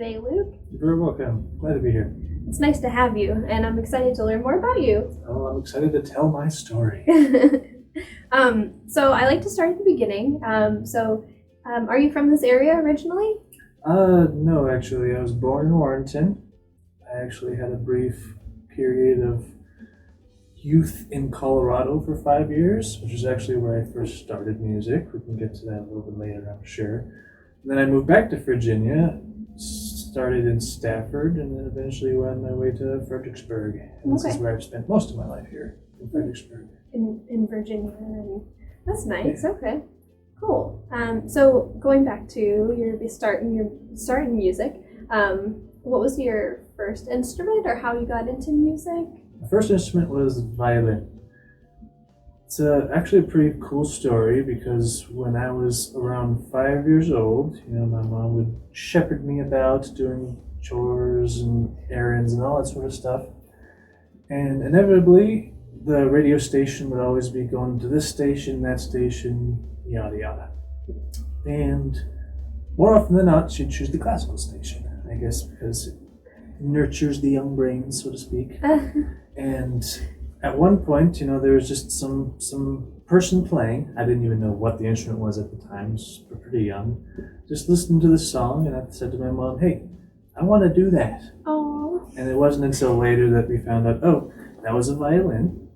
today, Luke. You're very welcome. Glad to be here. It's nice to have you, and I'm excited to learn more about you. Oh, I'm excited to tell my story. So I like to start at the beginning. Are you from this area originally? No, actually. I was born in Warrenton. I actually had a brief period of youth in Colorado for 5 years, which is actually where I first started music. We can get to that a little bit later, I'm sure. And then I moved back to Virginia, started in Stafford, and then eventually wound my way to Fredericksburg. And this is where I've spent most of my life here, in Fredericksburg. In Virginia, and that's nice. Yeah. Okay, cool. So going back to your start in music, what was your first instrument, or how you got into music? My first instrument was violin. It's actually a pretty cool story because when I was around 5 years old, my mom would shepherd me about doing chores and errands and all that sort of stuff. And inevitably, the radio station would always be going to this station, that station, yada yada. And more often than not, she'd choose the classical station, I guess, because it nurtures the young brain, so to speak. And at one point, there was just some person playing. I didn't even know what the instrument was at the time. I was pretty young. Just listening to the song, and I said to my mom, "Hey, I want to do that." Aww. And it wasn't until later that we found out, oh, that was a violin.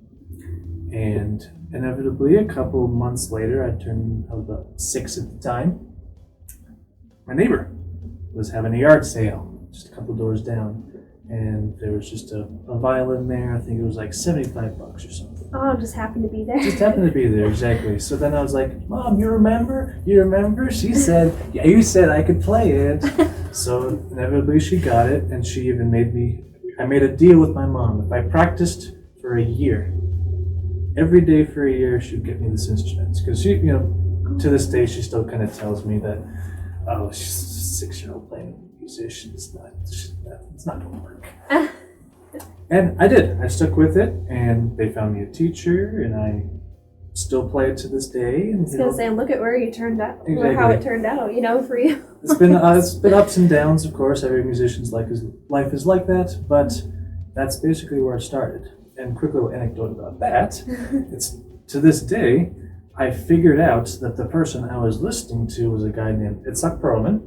And inevitably, a couple months later, I was about 6 at the time. My neighbor was having a yard sale just a couple doors down. And there was just a violin there. I think it was like $75 or something. Oh, just happened to be there. Just happened to be there, exactly. So then I was like, "Mom, you remember? You remember?" She said, "Yeah, you said I could play it." So inevitably she got it, and she even I made a deal with my mom. If I practiced for a year, every day for a year, she'd get me this instrument. Because she, to this day, she still kind of tells me that, oh, she's a 6-year-old playing musician. It's not going to work. And I did. I stuck with it, and they found me a teacher, and I still play it to this day. And, I was going to say, look at where you turned out, exactly. How it turned out, for you. It's been ups and downs, of course. Every musician's life is like that, but that's basically where it started. And quick little anecdote about that. It's to this day, I figured out that the person I was listening to was a guy named Itzhak Perlman,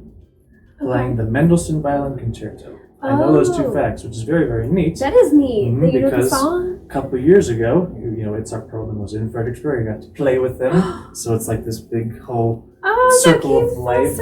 playing the Mendelssohn Violin Concerto. I know those two facts, which is very, very neat. That is neat. Mm-hmm, because a couple of years ago, Itzhak Perlman was in Fredericksburg. I got to play with them. So it's like this big whole circle of life.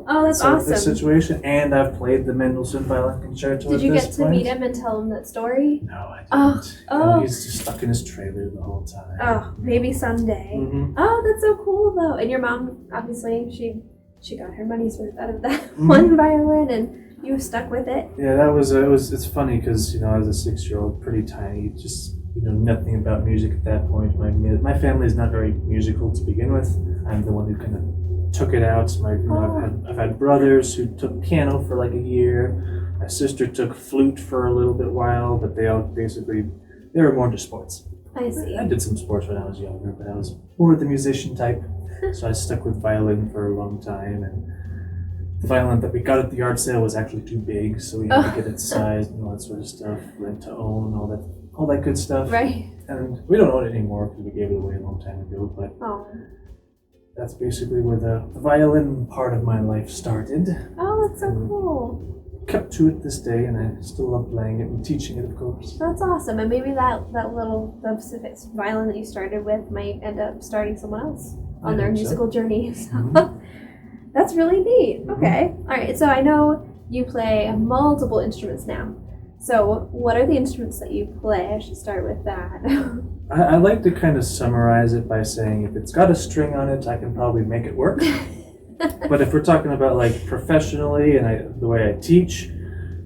Oh, that's awesome. This situation, and I've played the Mendelssohn Violin Concerto. Did you get to meet him and tell him that story? No, I didn't. Oh. He's just stuck in his trailer the whole time. Oh, maybe someday. Mm-hmm. Oh, that's so cool though. And your mom, obviously, she got her money's worth out of that one violin, and you stuck with it. Yeah, it's funny because, as a 6-year-old, pretty tiny, just, nothing about music at that point. My family is not very musical to begin with. I'm the one who kind of took it out. I've had brothers who took piano for like a year. My sister took flute for a little bit while, but they were more into sports. I see. I did some sports when I was younger, but I was more the musician type. So I stuck with violin for a long time, and the violin that we got at the yard sale was actually too big, so we had to get it sized and all that sort of stuff, rent to own, all that good stuff. Right. And we don't own it anymore because we gave it away a long time ago, but that's basically where the violin part of my life started. Oh, that's so cool. Kept to it this day, and I still love playing it and teaching it, of course. That's awesome, and maybe the specific violin that you started with might end up starting someone else on their musical journey. So. Mm-hmm. That's really neat. Okay. All right. So I know you play multiple instruments now. So what are the instruments that you play? I should start with that. I like to kind of summarize it by saying if it's got a string on it, I can probably make it work. But if we're talking about like professionally and the way I teach,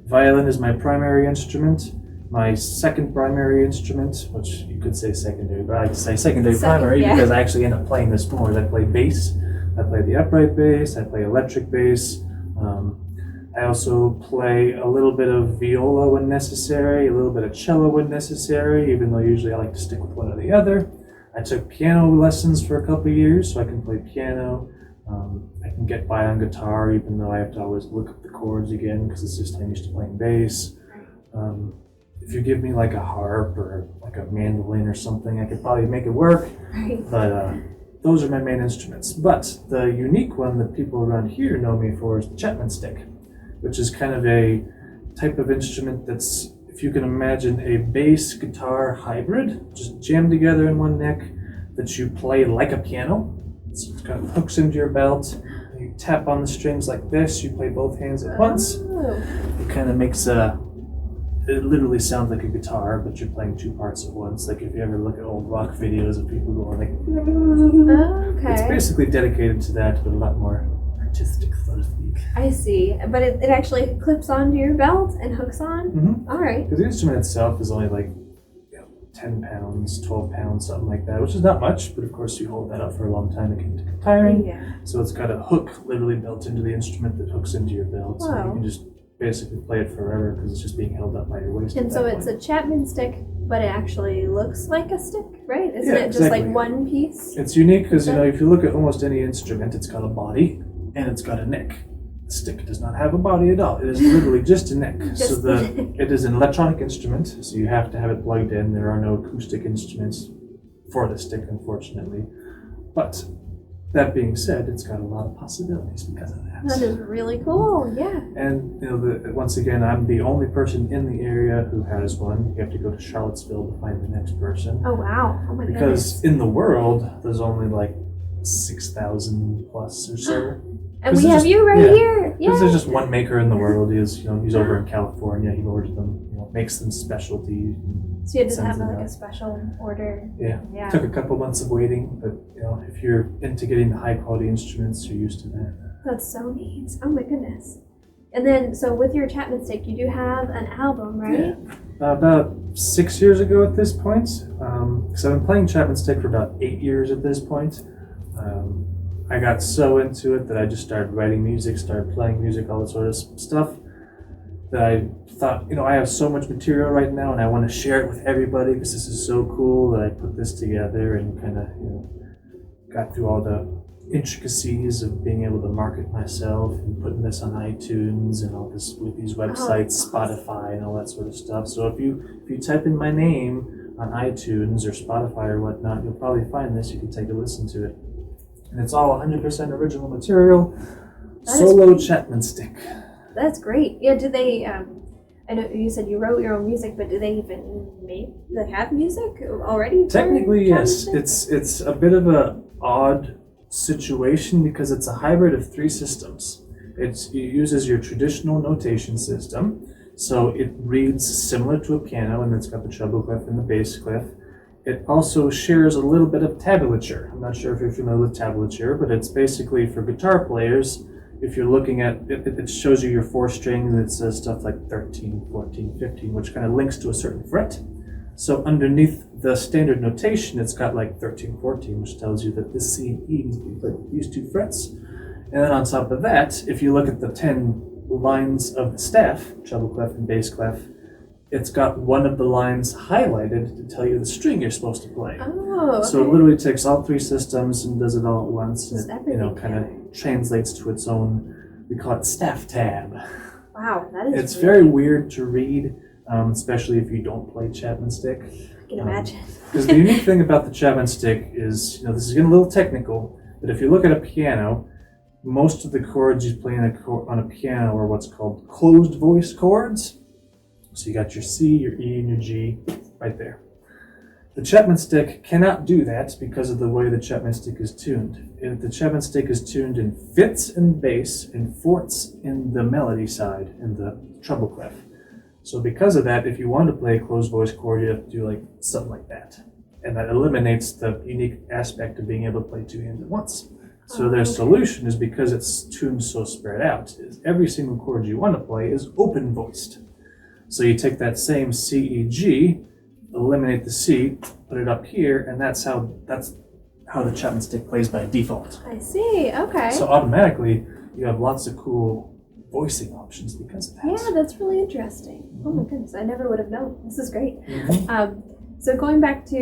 violin is my primary instrument. My second primary instrument, which you could say secondary, but I say secondary primary because I actually end up playing this more. I play bass. I play the upright bass, I play electric bass. I also play a little bit of viola when necessary, a little bit of cello when necessary, even though usually I like to stick with one or the other. I took piano lessons for a couple of years, so I can play piano. I can get by on guitar, even though I have to always look up the chords again because it's just I'm used to playing bass. If you give me like a harp or like a mandolin or something, I could probably make it work. Right. But those are my main instruments. But the unique one that people around here know me for is the Chapman Stick, which is kind of a type of instrument that's, if you can imagine, a bass guitar hybrid, just jammed together in one neck, that you play like a piano. So it kind of hooks into your belt. You tap on the strings like this. You play both hands at once. It kind of makes it literally sounds like a guitar, but you're playing two parts at once. Like if you ever look at old rock videos of people going like, okay. It's basically dedicated to that, but a lot more artistic, so to speak. I see, but it actually clips onto your belt and hooks on? Mm-hmm. All right. Because the instrument itself is only like 10 pounds, 12 pounds, something like that, which is not much, but of course you hold that up for a long time, it can get tiring. Yeah. So it's got a hook literally built into the instrument that hooks into your belt. So you can just basically play it forever because it's just being held up by your waist. And so it's a Chapman stick, but it actually looks like a stick, right? Isn't it just exactly. like one piece? It's unique because, if you look at almost any instrument, it's got a body and it's got a neck. The stick does not have a body at all. It is literally just a neck. It is an electronic instrument, so you have to have it plugged in. There are no acoustic instruments for the stick, unfortunately. But that being said, it's got a lot of possibilities because of that. That is really cool, yeah. And once again, I'm the only person in the area who has one. You have to go to Charlottesville to find the next person. Oh wow! Oh my goodness. Because in the world, there's only like 6,000 plus or so. And we have you right here. Yeah. Because there's just one maker in the world. He's over in California. He orders them, makes them specialty. So you had to have like a special order. Yeah. Took a couple months of waiting, but if you're into getting the high quality instruments, you're used to that. That's so neat. Oh my goodness. And then, so with your Chapman Stick, you do have an album, right? Yeah. About 6 years ago at this point. Because I've been playing Chapman Stick for about 8 years at this point. I got so into it that I just started writing music, started playing music, all that sort of stuff, that I thought, I have so much material right now and I want to share it with everybody because this is so cool that I put this together and kind of, got through all the intricacies of being able to market myself and putting this on iTunes and all this with these websites, Spotify and all that sort of stuff. So if you type in my name on iTunes or Spotify or whatnot, you'll probably find this. You can take a listen to it. And it's all 100% original material. Solo Chapman Stick. That's great. Yeah, do they, I know you said you wrote your own music, but do they even have music already? Technically, yes. It's a bit of a odd situation because it's a hybrid of three systems. It uses your traditional notation system. So it reads similar to a piano, and it's got the treble clef and the bass clef. It also shares a little bit of tablature. I'm not sure if you're familiar with tablature, but it's basically for guitar players. If you're looking at it, it shows you your 4 strings, and it says stuff like 13, 14, 15, which kind of links to a certain fret. So underneath the standard notation, it's got like 13, 14, which tells you that this C and E needs to be played with these 2 frets. And then on top of that, if you look at the 10 lines of the staff, treble clef and bass clef, it's got one of the lines highlighted to tell you the string you're supposed to play. Oh, okay. So it literally takes all 3 systems and does it all at once. Just and kind of translates to its own, we call it staff tab. Wow, that is It's very weird to read, especially if you don't play Chapman Stick. I can imagine. Because the unique thing about the Chapman Stick is, this is getting a little technical, but if you look at a piano, most of the chords you play on a piano are what's called closed voice chords. So you got your C, your E, and your G right there. The Chapman Stick cannot do that because of the way the Chapman Stick is tuned. The Chapman Stick is tuned in fifths in bass and fourths in the melody side, in the treble clef. So because of that, if you want to play a closed voice chord, you have to do like something like that. And that eliminates the unique aspect of being able to play 2 hands at once. So their solution is, because it's tuned so spread out, is every single chord you want to play is open voiced. So you take that same C, E, G, eliminate the C, put it up here, and that's how the Chapman Stick plays by default. I see, okay. So automatically, you have lots of cool voicing options because of that. Yeah, that's really interesting. Mm-hmm. Oh my goodness, I never would have known. This is great. Mm-hmm. So going back to,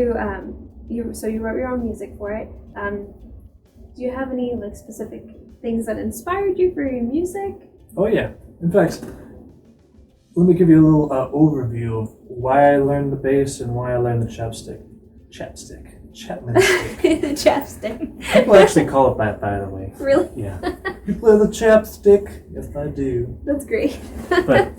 you wrote your own music for it. Do you have any specific things that inspired you for your music? Oh yeah. In fact, let me give you a little overview of why I learned the bass and why I learned the Chapman Stick. The chapstick. People actually call it that, by the way. Really? Yeah. You play the chapstick? Yes, I do. That's great. But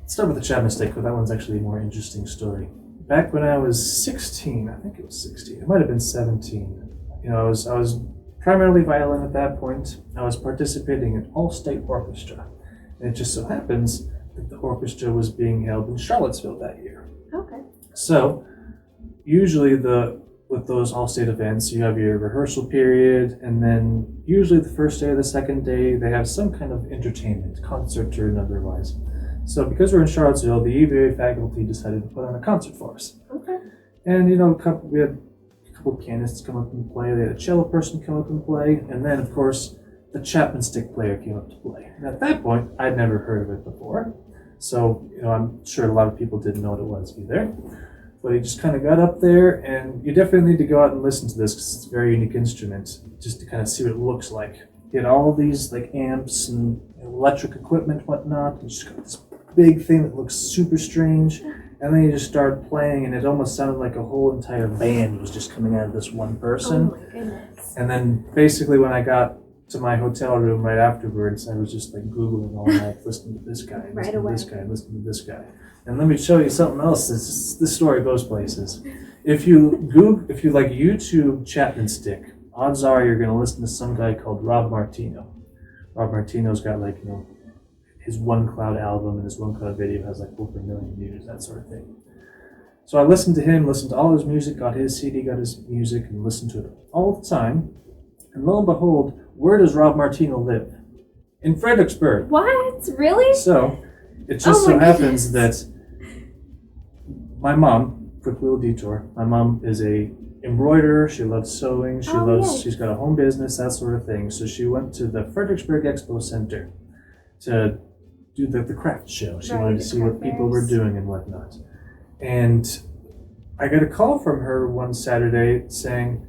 let's start with the Chapman Stick, because that one's actually a more interesting story. Back when I was 16, I think it was 16, it might have been 17. You know, I was primarily violin at that point. I was participating in all-state orchestra. And it just so happens that the orchestra was being held in Charlottesville that year. Okay. So, usually with those all-state events, you have your rehearsal period, and then usually the first day or the second day, they have some kind of entertainment, concert or otherwise. So because we're in Charlottesville, the EVA faculty decided to put on a concert for us. Okay. And we had a couple pianists come up and play, they had a cello person come up and play, and then of course the Chapman Stick player came up to play. And at that point, I'd never heard of it before. So, I'm sure a lot of people didn't know what it was either. But he just kind of got up there, and you definitely need to go out and listen to this because it's a very unique instrument, just to kind of see what it looks like. He had all these like amps and electric equipment, whatnot, and just got this big thing that looks super strange. And then he just started playing, and it almost sounded like a whole entire band was just coming out of this one person. Oh my goodness. And then basically when I got to my hotel room right afterwards, I was just like Googling all night, listening to this guy, Right listening to away. this guy, listening to this guy. And let me show you something else. This story goes places. If you like YouTube Chapman Stick, odds are you're going to listen to some guy called Rob Martino. Rob Martino's got his One Cloud album, and his One Cloud video has like over 1 million views, that sort of thing. So I listened to him, listened to all his music, got his CD, got his music, and listened to it all the time. And lo and behold, where does Rob Martino live? In Fredericksburg. What? Really? So it just so happens that my mom, quick little detour, my mom is a embroiderer, she loves sewing, she's got a home business, that sort of thing. So she went to the Fredericksburg Expo Center to do the craft show. She wanted to see what people were doing and whatnot. And I got a call from her one Saturday saying,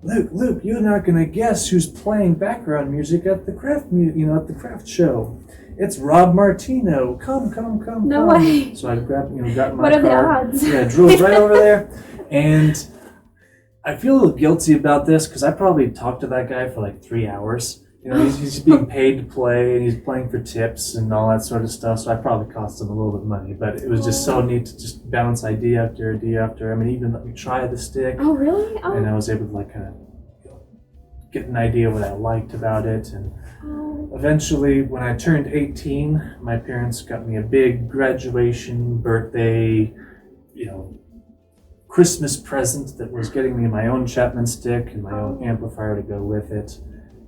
Luke, you're not going to guess who's playing background music at the at the craft show. It's Rob Martino. Come. No way. So I got in my car. What are the odds? Yeah, drove right over there. And I feel a little guilty about this because I probably talked to that guy for like 3 hours. He's being paid to play, and he's playing for tips and all that sort of stuff, so I probably cost him a little bit of money, but it was just so neat to just bounce idea after idea after. I mean, even let me try the stick. Oh, really? Oh. And I was able to kind of get an idea what I liked about it, and eventually when I turned 18, my parents got me a big graduation, birthday, Christmas present that was getting me my own Chapman Stick and my own amplifier to go with it.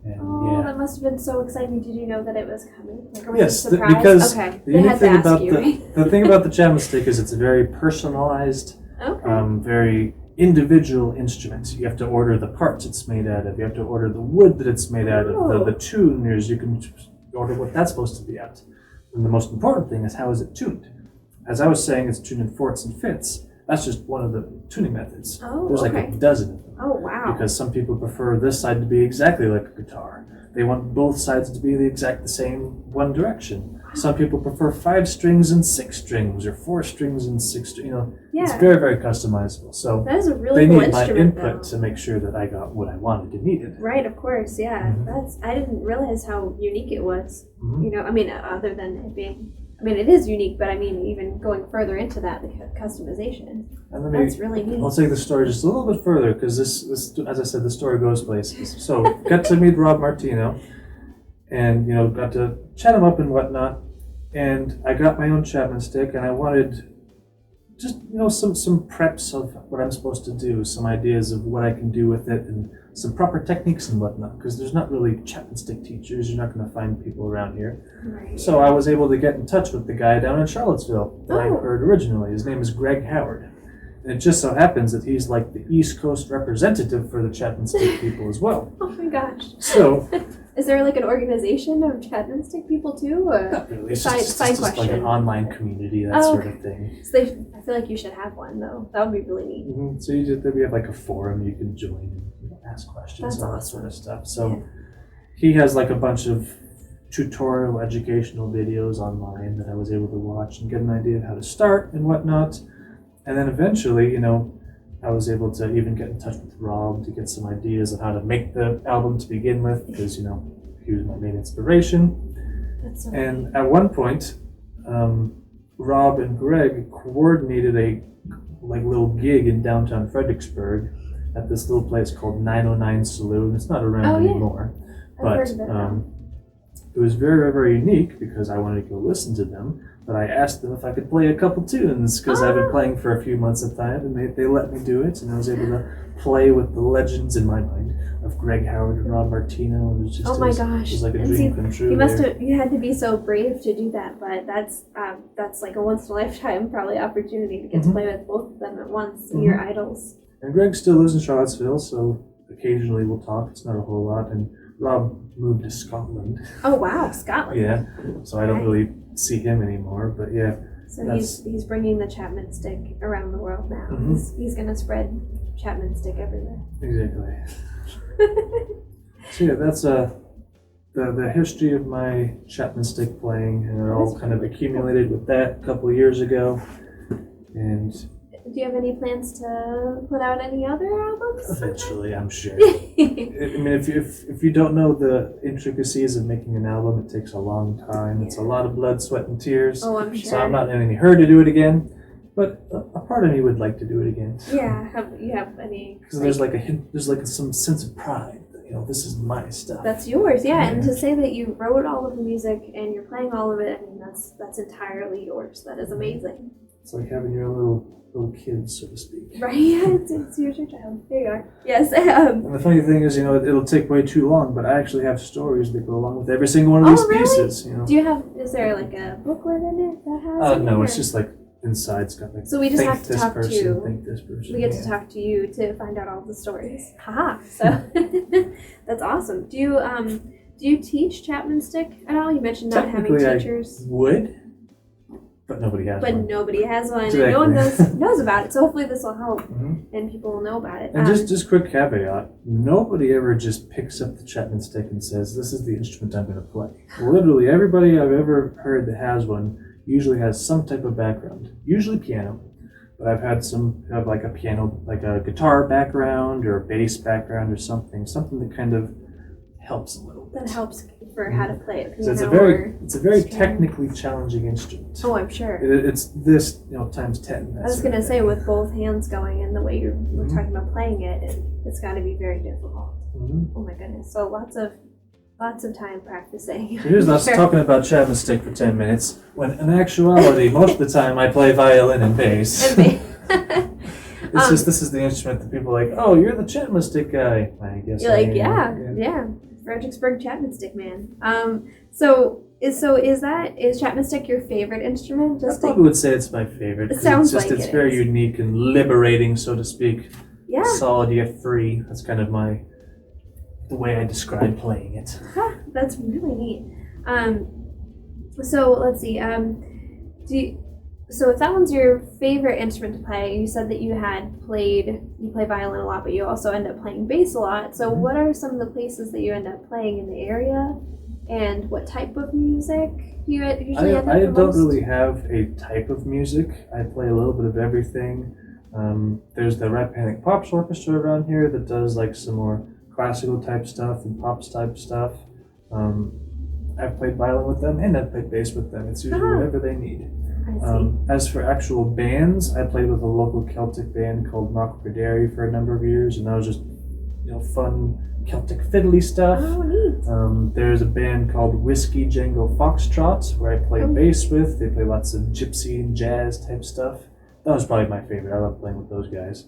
And that must have been so exciting. Did you know that it was coming? Yes, because the unique thing about the thing about the Chapman Stick is it's a very personalized, very individual instrument. You have to order the parts it's made out of. You have to order the wood that it's made out of. The tuners, you can order what that's supposed to be at. And the most important thing is how is it tuned. As I was saying, it's tuned in forts and fifths. That's just one of the tuning methods. There's like a dozen of them. Oh, wow. Because some people prefer this side to be exactly like a guitar. They want both sides to be the same one direction. Some people prefer 5 strings and 6 strings, or 4 strings and 6 strings. It's very, very customizable. So that is a really cool instrument, they need my input to make sure that I got what I wanted and needed. Right, of course, yeah. Mm-hmm. I didn't realize how unique it was. Mm-hmm. Other than it being... it is unique, but even going further into that, the customization. That's really neat. I'll take the story just a little bit further because this, as I said, the story goes places. So, got to meet Rob Martino, and got to chat him up and whatnot. And I got my own Chapman Stick, and I wanted just some preps of what I'm supposed to do, some ideas of what I can do with it, and some proper techniques and whatnot, because there's not really Chapman Stick teachers. You're not going to find people around here. Right. So I was able to get in touch with the guy down in Charlottesville that I heard originally. His name is Greg Howard. And it just so happens that he's like the East Coast representative for the Chapman Stick people as well. Oh my gosh. So... Is there like an organization of Chapman Stick people too? Or not really. It's side just question. like an online community, that sort of thing. So I feel like you should have one though. That would be really neat. Mm-hmm. So we have like a forum you can join and ask questions, That's and all that awesome. sort of stuff. So he has like a bunch of tutorial educational videos online that I was able to watch and get an idea of how to start and whatnot. And then eventually, you know, I was able to even get in touch with Rob to get some ideas on how to make the album to begin with, because, you know, he was my main inspiration. That's so And at one point, Rob and Greg coordinated a like little gig in downtown Fredericksburg at this little place called 909 Saloon. It's not around anymore, I've but heard of it now. it was very, very, very unique because I wanted to go listen to them. But I asked them if I could play a couple tunes because I've been playing for a few months at a time, and they let me do it, and I was able to play with the legends in my mind of Greg Howard and Rob Martino. And it was just Oh my gosh! it was like a And dream come true. You had to be so brave to do that, but that's like a once in a lifetime probably opportunity to get to play with both of them at once, and your idols. And Greg still lives in Charlottesville, so occasionally we'll talk. It's not a whole lot. And Rob moved to Scotland. Oh wow, Scotland! Yeah, so I don't really see him anymore. But yeah, so he's bringing the Chapman Stick around the world now. He's gonna spread Chapman Stick everywhere. Exactly. So yeah, that's the history of my Chapman Stick playing, and it all kind of accumulated with that a couple of years ago. And do you have any plans to put out any other albums? Eventually, I'm sure. I mean, if you don't know the intricacies of making an album, it takes a long time. It's a lot of blood, sweat, and tears. Oh, I'm sure. So I'm not in any hurry to do it again. But a part of me would like to do it again. Yeah. Have you have any? Because there's some sense of pride. You know, this is my stuff. That's yours, yeah. And to say that you wrote all of the music and you're playing all of it, I mean, that's entirely yours. That is amazing. It's like having your own little kids, so to speak. Right? Yeah, it's your child. There you are. Yes. And the funny thing is, you know, it'll take way too long, but I actually have stories that go along with every single one of these pieces. You know. Is there like a booklet in it that has? No, it's just like inside. It's got like. So we just have to talk to you. Think this person. We get to talk to you to find out all the stories. Haha. So that's awesome. Do you teach Chapman Stick at all? You mentioned not having teachers. I would. But nobody has one. Nobody has one, Exactly. and no one knows about it. So hopefully this will help, and people will know about it. And just quick caveat: nobody ever just picks up the Chapman Stick and says, "This is the instrument I'm going to play." Literally, everybody I've ever heard that has one usually has some type of background, usually piano. But I've had some have like a piano, like a guitar background or a bass background or something that kind of helps a little bit. That helps for how to play it. It's a very technically challenging instrument. Oh, I'm sure. It's this, times 10. I was going to say, with both hands going and the way you're talking about playing it, it's got to be very difficult. Oh my goodness! So lots of time practicing. Here's us talking about Chapman Stick for 10 minutes, when in actuality, most of the time I play violin and bass. It's just this is the instrument that people are like, oh, you're the Chapman Stick guy. I guess you're like, yeah. Fredericksburg Chapman Stick man. So is Chapman Stick your favorite instrument? I probably would say it's my favorite. It sounds it's very unique and liberating, so to speak. Yeah. Solid yet free. That's kind of the way I describe playing it. That's really neat. So let's see. So if that one's your favorite instrument to play, you said that you play violin a lot, but you also end up playing bass a lot. So what are some of the places that you end up playing in the area, and what type of music do you usually end up I don't really have a type of music. I play a little bit of everything. There's the Rappahannock POPS orchestra around here that does like some more classical type stuff and pops type stuff. I've played violin with them and I've played bass with them. It's usually whatever they need. As for actual bands, I played with a local Celtic band called Knockfordary for a number of years, and that was just fun Celtic fiddly stuff. Oh, neat. There's a band called Whiskey Django Foxtrot where I play bass with. They play lots of gypsy and jazz type stuff. That was probably my favorite. I love playing with those guys.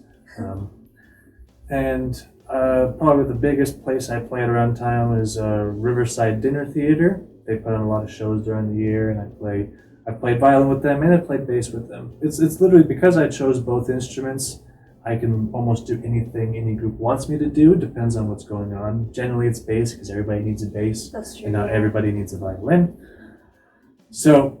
And probably the biggest place I played around town is Riverside Dinner Theatre. They put on a lot of shows during the year, and I played violin with them and I played bass with them. It's literally because I chose both instruments, I can almost do anything any group wants me to do. It depends on what's going on. Generally it's bass because everybody needs a bass. That's true. And not everybody needs a violin. So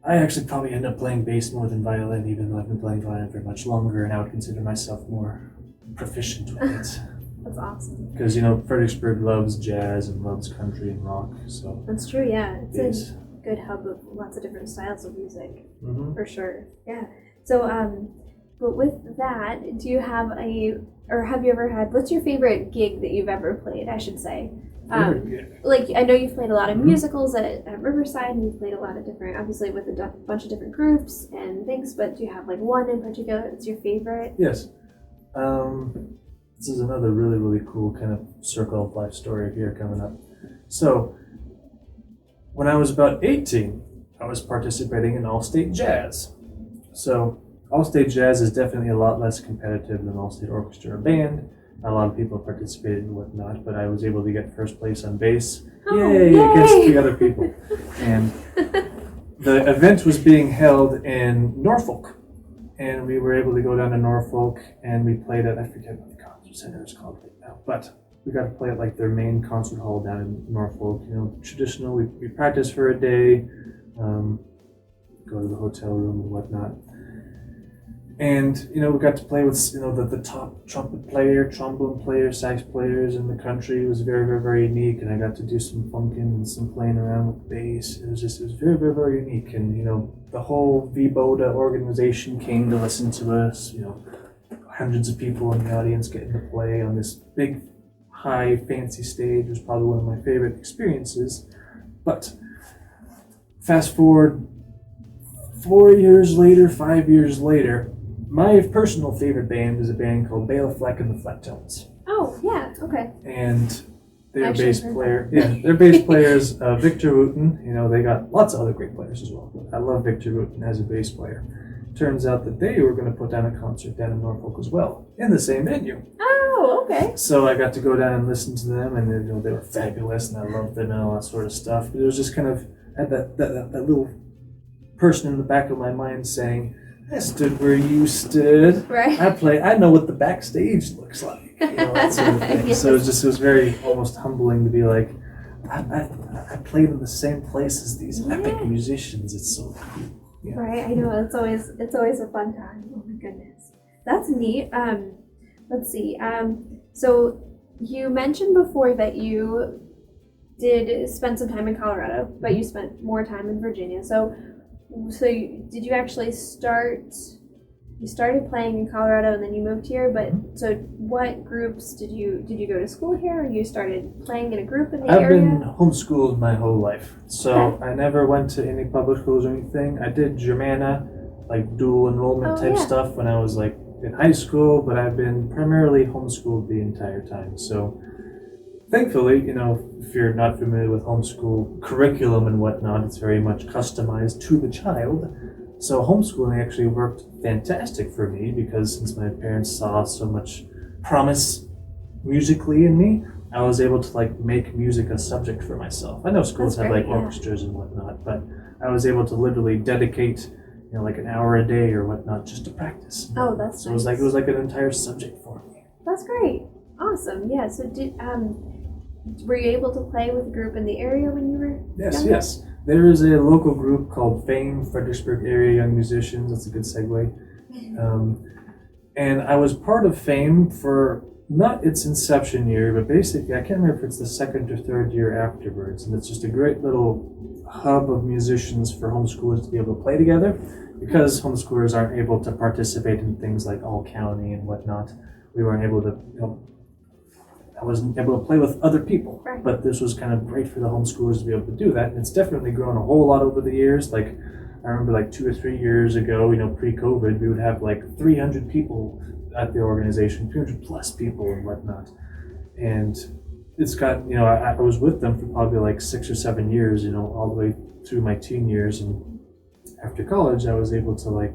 I actually probably end up playing bass more than violin, even though I've been playing violin for much longer, and I would consider myself more proficient with it. That's awesome. Because, Fredericksburg loves jazz and loves country and rock, so. That's true, yeah. It's Yes. a good hub of lots of different styles of music, Mm-hmm. for sure. Yeah. So, but with that, do you have have you ever had, what's your favorite gig that you've ever played, I should say? Like, I know you've played a lot of musicals at Riverside, and you've played a lot of different, obviously with a bunch of different groups and things, but do you have like one in particular that's your favorite? Yes. This is another really, really cool kind of circle of life story here coming up. So, when I was about 18, I was participating in All-State Jazz. So, All-State Jazz is definitely a lot less competitive than All-State Orchestra or Band. Not a lot of people participated and whatnot, but I was able to get first place on bass. Yay! Against 3 other people. And the event was being held in Norfolk. And we were able to go down to Norfolk and we played at, I forget what the concert center is called right now, but we got to play at like their main concert hall down in Norfolk. Traditional, we practiced for a day, go to the hotel room and whatnot. And, we got to play with, the top trumpet player, trombone player, sax players in the country. It was very, very, very unique. And I got to do some funkin' and some playing around with bass. It was very, very, very unique. And, the whole VBODA organization came to listen to us. Hundreds of people in the audience getting to play on this big, high, fancy stage. It was probably one of my favorite experiences. But fast forward 5 years later, my personal favorite band is a band called Bela Fleck and the Flattones. Oh, yeah, okay. And their bass player, their bass player is Victor Wooten. They got lots of other great players as well. But I love Victor Wooten as a bass player. Turns out that they were going to put down a concert down in Norfolk as well, in the same venue. Oh, okay. So I got to go down and listen to them, and they were fabulous, and I loved them and all that sort of stuff. But it was just kind of, I had that little person in the back of my mind saying, I stood where you stood. Right. I know what the backstage looks like. That sort of thing. Yes. So it was very almost humbling to be like, I played in the same place as these epic musicians. It's so cool. Yeah. Right, I know, it's always a fun time. Oh my goodness. That's neat. Let's see. So you mentioned before that you did spend some time in Colorado, but you spent more time in Virginia. So did you actually you started playing in Colorado and then you moved here, but so what groups did you go to school here, or you started playing in a group in the area? I've been homeschooled my whole life, so I never went to any public schools or anything. I did Germana, like dual enrollment type stuff when I was like in high school, but I've been primarily homeschooled the entire time. So thankfully, if you're not familiar with homeschool curriculum and whatnot, it's very much customized to the child. So homeschooling actually worked fantastic for me because since my parents saw so much promise musically in me, I was able to make music a subject for myself. I know schools have orchestras and whatnot, but I was able to literally dedicate like an hour a day or whatnot just to practice. Oh, that's so nice. It was like an entire subject for me. That's great. Awesome. Yeah. So were you able to play with a group in the area when you were younger? Yes. There is a local group called FAME, Fredericksburg Area Young Musicians. That's a good segue. And I was part of FAME for not its inception year, but basically, I can't remember if it's the second or third year afterwards. And it's just a great little hub of musicians for homeschoolers to be able to play together, because homeschoolers aren't able to participate in things like all county and whatnot. We weren't able to, I wasn't able to play with other people, but this was kind of great for the homeschoolers to be able to do that. And it's definitely grown a whole lot over the years. Like, I remember 2 or 3 years ago, pre-COVID, we would have 300 people at the organization, 300 plus people and whatnot. And it's got, I was with them for probably 6 or 7 years, all the way through my teen years. And after college, I was able to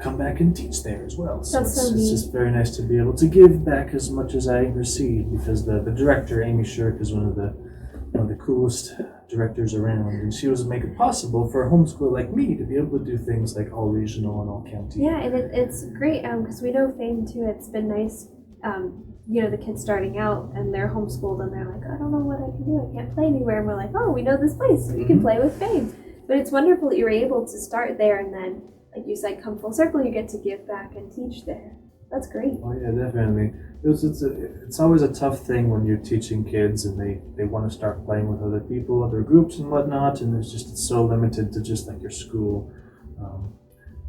come back and teach there as well. So it's just very nice to be able to give back as much as I receive, because the director, Amy Shirk, is one of the coolest directors around, and she was making it possible for a homeschooler like me to be able to do things like all regional and all county. Yeah, and it's great because we know FAME too. It's been nice, the kids starting out and they're homeschooled and they're like, I don't know what I can do. I can't play anywhere. And we're like, oh, we know this place. We can play with FAME. But it's wonderful that you were able to start there and then, like you said, come full circle. You get to give back and teach there. That's great. Oh yeah, definitely. It's always a tough thing when you're teaching kids and they want to start playing with other people, other groups and whatnot, and it's so limited to just like your school.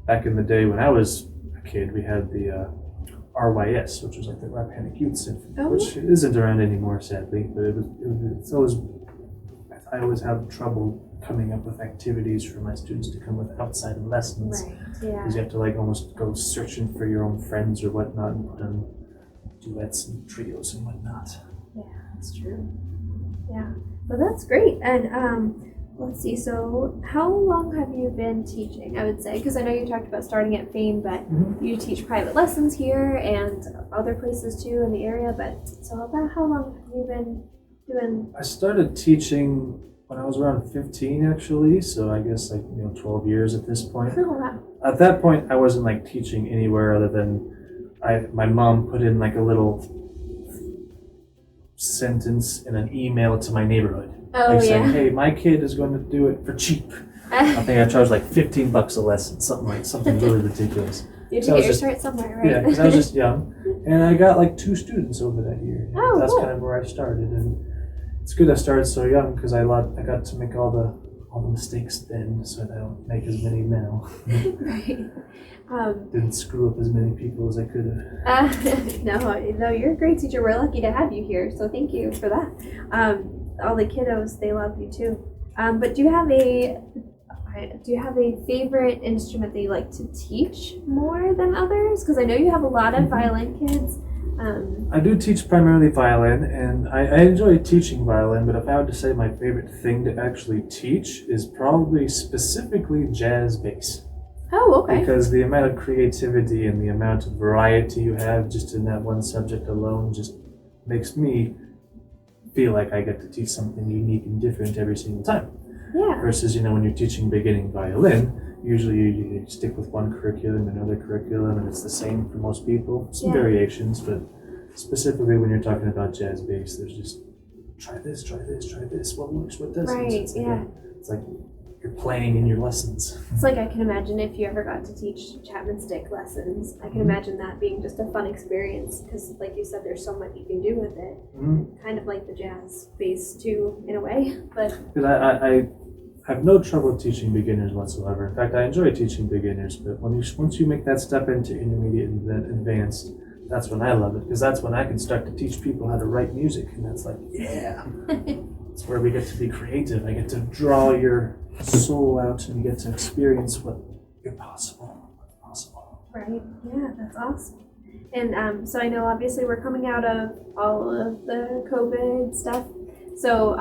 Back in the day when I was a kid, we had the RYS, which was like the Rappahannock Youth Symphony, which isn't around anymore, sadly. But it's always, I always have trouble coming up with activities for my students to come with outside of lessons. Right. Yeah. Because you have to like almost go searching for your own friends or whatnot and put on duets and trios and whatnot. Yeah, that's true. Yeah, but that's great. And let's see. So, how long have you been teaching? I would say, because I know you talked about starting at Fame, but you teach private lessons here and other places too in the area. But so, about how long have you been doing? I started teaching when I was around 15, actually. So I guess 12 years at this point. Oh wow! At that point, I wasn't like teaching anywhere other than my mom put in like a little sentence in an email to my neighborhood. Saying, hey, my kid is going to do it for cheap. I think I charged like $15 a lesson, something really ridiculous. You have to get your start somewhere, right? Yeah, because I was just young, and I got like 2 students over that year. Oh, that's cool. kind of where I started, and it's good I started so young because I got to make all the mistakes then, so I don't make as many now. Right. Didn't screw up as many people as I could have. No, you're a great teacher. We're lucky to have you here, so thank you for that. All the kiddos, they love you too. But do you have a favorite instrument that you like to teach more than others? Because I know you have a lot of violin kids. I do teach primarily violin, and I enjoy teaching violin, but if I had to say my favorite thing to actually teach is probably specifically jazz bass. Oh, okay. Because the amount of creativity and the amount of variety you have just in that one subject alone just makes me feel like I get to teach something unique and different every single time. Yeah. Versus, when you're teaching beginning violin, usually you stick with one curriculum, another curriculum, and it's the same for most people. Some variations, but specifically when you're talking about jazz bass, there's just try this, what works, what doesn't. Right, It's like you're playing in your lessons. It's like I can imagine if you ever got to teach Chapman Stick lessons, I can imagine that being just a fun experience because, like you said, there's so much you can do with it. Kind of like the jazz bass too, in a way. But I have no trouble teaching beginners whatsoever. In fact, I enjoy teaching beginners, but once you make that step into intermediate and then advanced, that's when I love it, because that's when I can start to teach people how to write music, and that's like, it's where we get to be creative. I get to draw your soul out, and you get to experience what's possible. Right, yeah, that's awesome. And so I know obviously we're coming out of all of the COVID stuff. So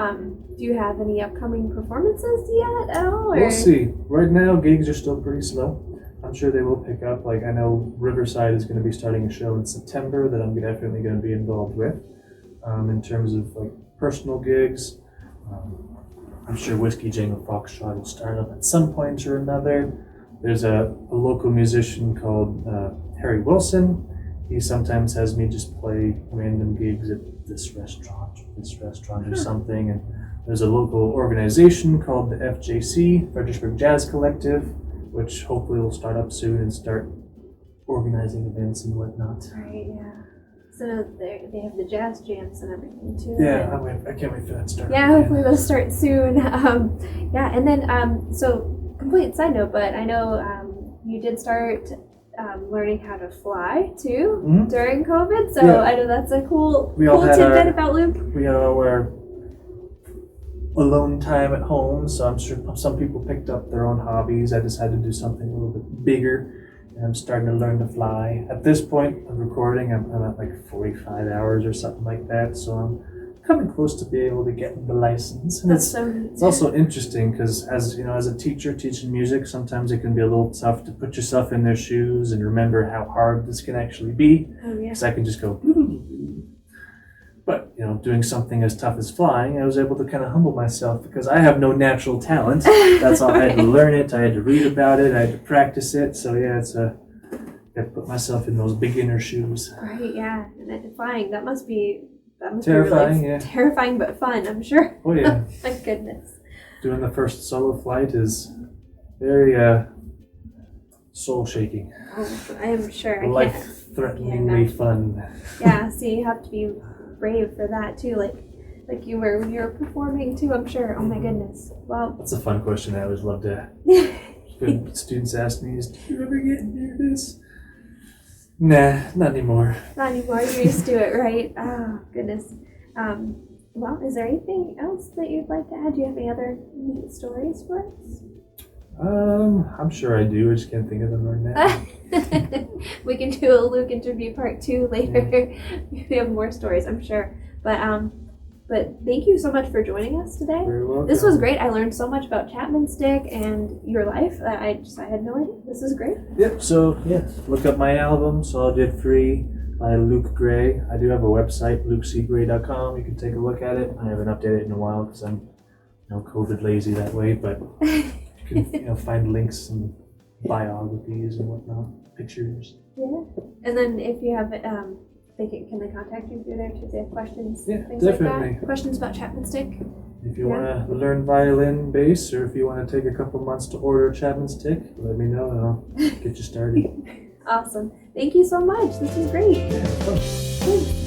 do you have any upcoming performances yet at all? Or? We'll see. Right now, gigs are still pretty slow. I'm sure they will pick up. Like, I know Riverside is going to be starting a show in September that I'm definitely going to be involved with. In terms of like personal gigs, I'm sure Whiskey Django Foxtrot will start up at some point or another. There's a local musician called Harry Wilson. He sometimes has me just play random gigs at this restaurant or something. And there's a local organization called the FJC, Fredericksburg Jazz Collective, which hopefully will start up soon and start organizing events and whatnot. Right, yeah. So they have the jazz jams and everything too. Yeah, I can't wait for that to start. Yeah, hopefully they'll start soon. Yeah, and then so complete side note, but I know you did start learning how to fly too during COVID. So I know that's a cool tidbit about Luke. We had our alone time at home, so I'm sure some people picked up their own hobbies. I decided to do something a little bit bigger, and I'm starting to learn to fly. At this point of recording, I'm at like 45 hours or something like that, so I'm coming close to being able to get the license. And That's so neat. It's also interesting because as a teacher teaching music, sometimes it can be a little tough to put yourself in their shoes and remember how hard this can actually be. Oh yeah. Because I can just go. But, doing something as tough as flying, I was able to kind of humble myself because I have no natural talent. That's all. I had to learn it. I had to read about it. I had to practice it. So, yeah, I had to put myself in those beginner shoes. Right, yeah. And then flying, that must be terrifying, really terrifying but fun, I'm sure. Oh, yeah. My goodness. Doing the first solo flight is very soul-shaking. Oh, I am sure. threateningly fun. Yeah, so you have to be brave for that too, like you were when you were performing too, I'm sure. Oh my goodness. Well, That's a fun question I always love to. When students ask me, "Do you ever get nervous?" Nah, not anymore. Not anymore. You're used to it, right? Oh goodness. Well, is there anything else that you'd like to add? Do you have any other neat stories for us? I'm sure I do. I just can't think of them right now. We can do a Luke interview part 2 later. We have more stories, I'm sure. But thank you so much for joining us today. Very welcome. This was great. I learned so much about Chapman Stick and your life. I had no idea. This is great. Yep. So look up my album, "So I Did Free" by Luke Gray. I do have a website, lukecgray.com. You can take a look at it. I haven't updated it in a while because I'm COVID lazy that way, but you can find links and biographies and whatnot, pictures. Yeah. And then if you have can they contact you through there too if they have questions? Yeah, things definitely. Like that? Questions about Chapman Stick? If you want to learn violin, bass, or if you want to take a couple months to order a Chapman Stick, let me know and I'll get you started. Awesome. Thank you so much. This is great. Yeah, fun. Thanks.